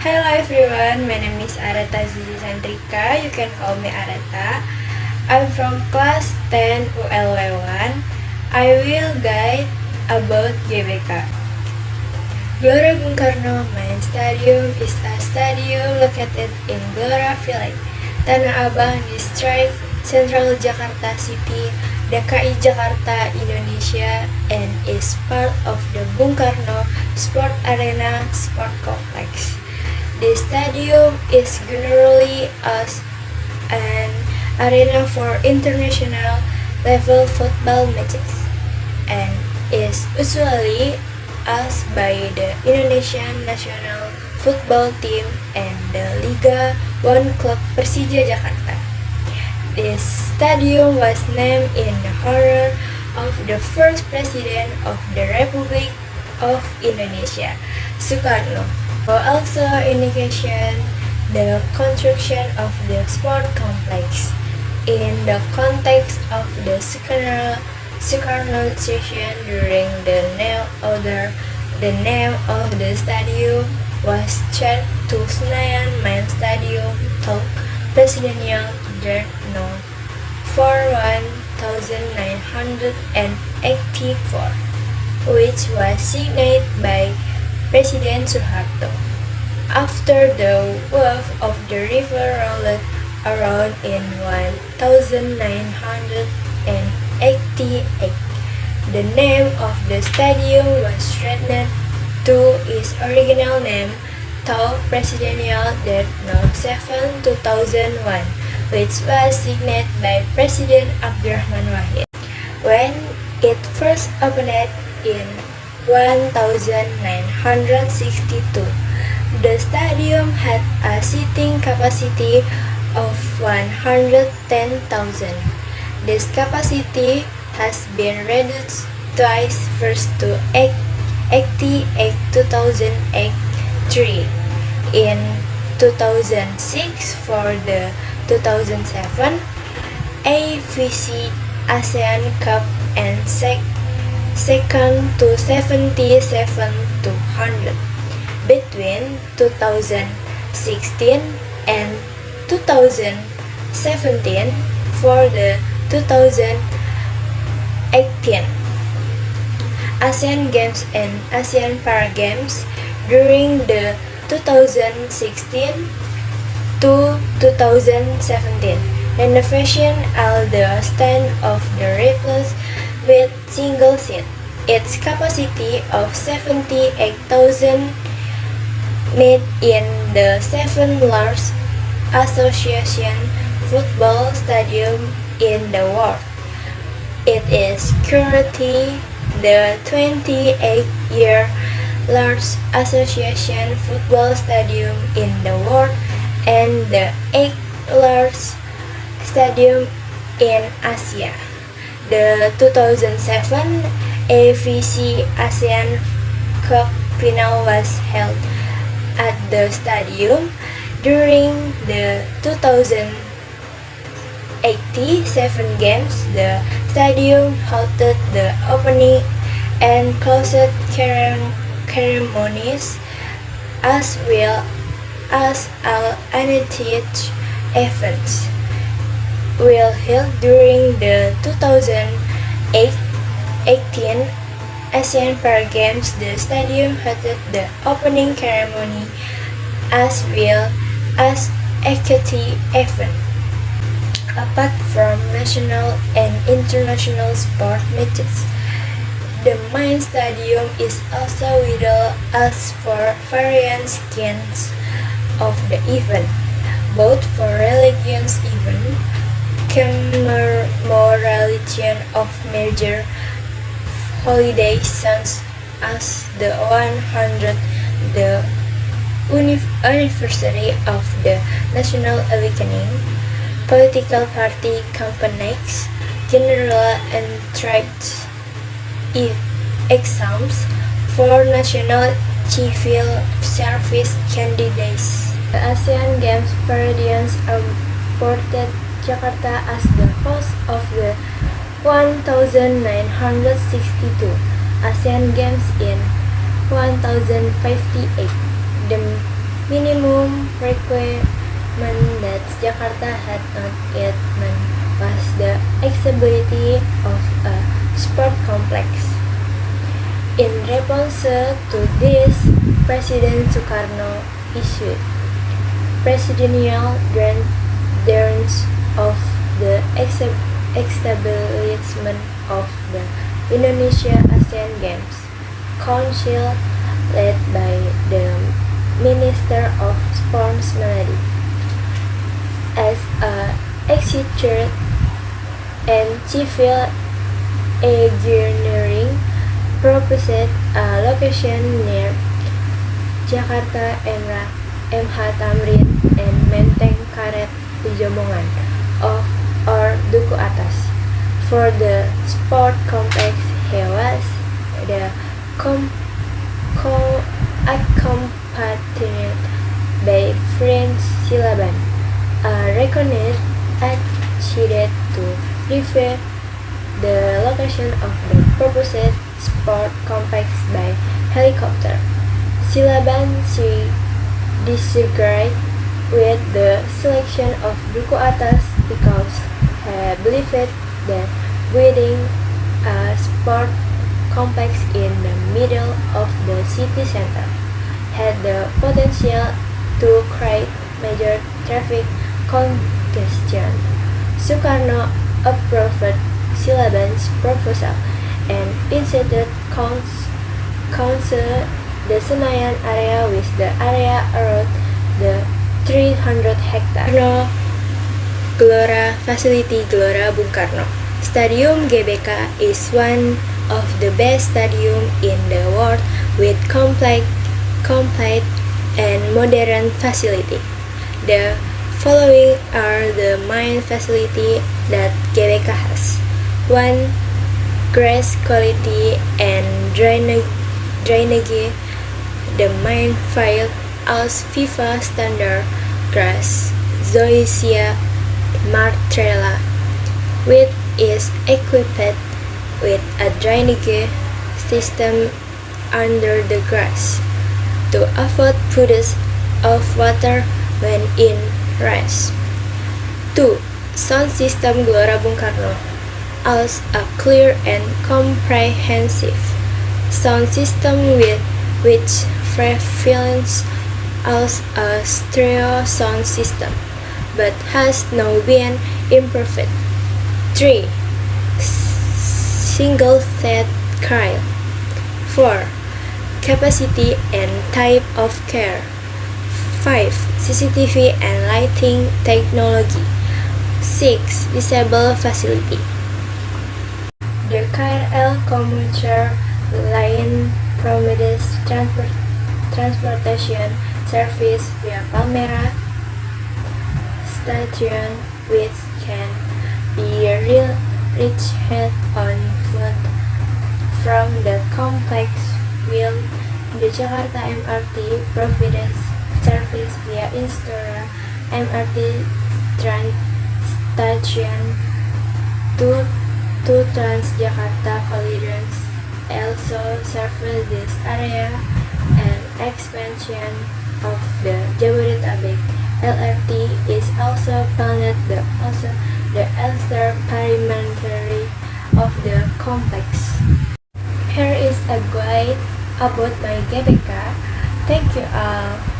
Hello everyone, my name is Arata Zizi Sandrika. You can call me Arata. I'm from class 10 ULW1. I will guide about GBK. Gelora Bung Karno Main Stadium is a stadium located in Gelora Village, Tanah Abang District, Central Jakarta City, DKI Jakarta, Indonesia, and is part of the Bung Karno Sport Arena Sport Complex. The stadium is generally as an arena for international level football matches and is usually used by the Indonesian national football team and the Liga 1 club Persija Jakarta. This stadium was named in honor of the first president of the Republic of Indonesia, Soekarno. Also indication the construction of the sport complex in the context of the Soekarnoization during the name of the stadium was changed to Senayan Main Stadium to Presidential Dirt No. 1984, which was signed by President Soeharto. After the wave of the river rolled around in 1988, the name of the stadium was strengthened to its original name to Presidential Dirt No. 7 2001, which was signed by President Abdurrahman Wahid. When it first opened in 1962, the stadium had a seating capacity of 110,000. This capacity has been reduced twice, first to 88 2003 in 2006 for the 2007 AFC ASEAN Cup and second to 77 to 100 between 2016 and 2017 for the 2018 ASEAN Games and ASEAN Para Games. During the 2016 to 2017 renovation of the stand of the replaced with single seat. Its capacity of 78,000 made in the 7th largest association football stadium in the world. It is currently the 28th largest association football stadium in the world and the 8th largest stadium in Asia. The 2007 AFC ASEAN Cup final was held at the stadium. During the 2087 games, the stadium hosted the opening and closing ceremonies as well as all united events will held during the 2018 Asian Para Games. The stadium hosted the opening ceremony as well as equity event. Apart from national and international sport matches, the main stadium is also utilized for various kinds of the event, both for religious events, commemoration of major holidays such as the 100th the anniversary of the National Awakening, political party campaigns, general entrance exams for national civil service candidates. The ASEAN Games Parades awarded Jakarta as the host of the 1962 ASEAN Games in 1058. The minimum requirement that Jakarta had not yet met was the accessibility of a sport complex. In response to this, President Sukarno issued presidential grants of the establishment of the Indonesia Asian Games Council led by the Minister of Sports Melody. As a executive and civil engineering proposed a location near Jakarta MH Tamrin and Menteng Karet Pejombongan or Duku Atas. For the sport complex, he was the accompanied by Prince Silaban, a recognized architect to review the location of the proposed sport complex by helicopter. Silaban disagreed with the selection of Duku Atas because he believed that building a sport complex in the middle of the city center had the potential to create major traffic congestion. Sukarno approved Silaban's proposal and instead council the Senayan area with the area around the 300 hectare Gelora Facility Gelora Bung Karno. Stadium GBK is one of the best stadiums in the world with complete and modern facility. The following are the main facilities that GBK has. 1. Grass quality and drainage. The main field as FIFA standard grass, Zoysia martrella, which is equipped with a drainage system under the grass to avoid flooding of water when in rains. 2. Sound system Gelora Bung Karno as a clear and comprehensive sound system which prevails as a stereo sound system, but has now been improved. 3. Single set cryle. 4. Capacity and type of care. 5. CCTV and lighting technology. 6. Disabled facility. The KRL commuter line provides transportation service via Palmera Station, which can be reached on foot from the complex, while the Jakarta MRT provides service via Istora MRT station to Transjakarta Colliders also serves this area, and expansion of the Jabodetabek LRT is also planned. The Elster perimeter of the complex. Here is a guide about my GBK. Thank you all.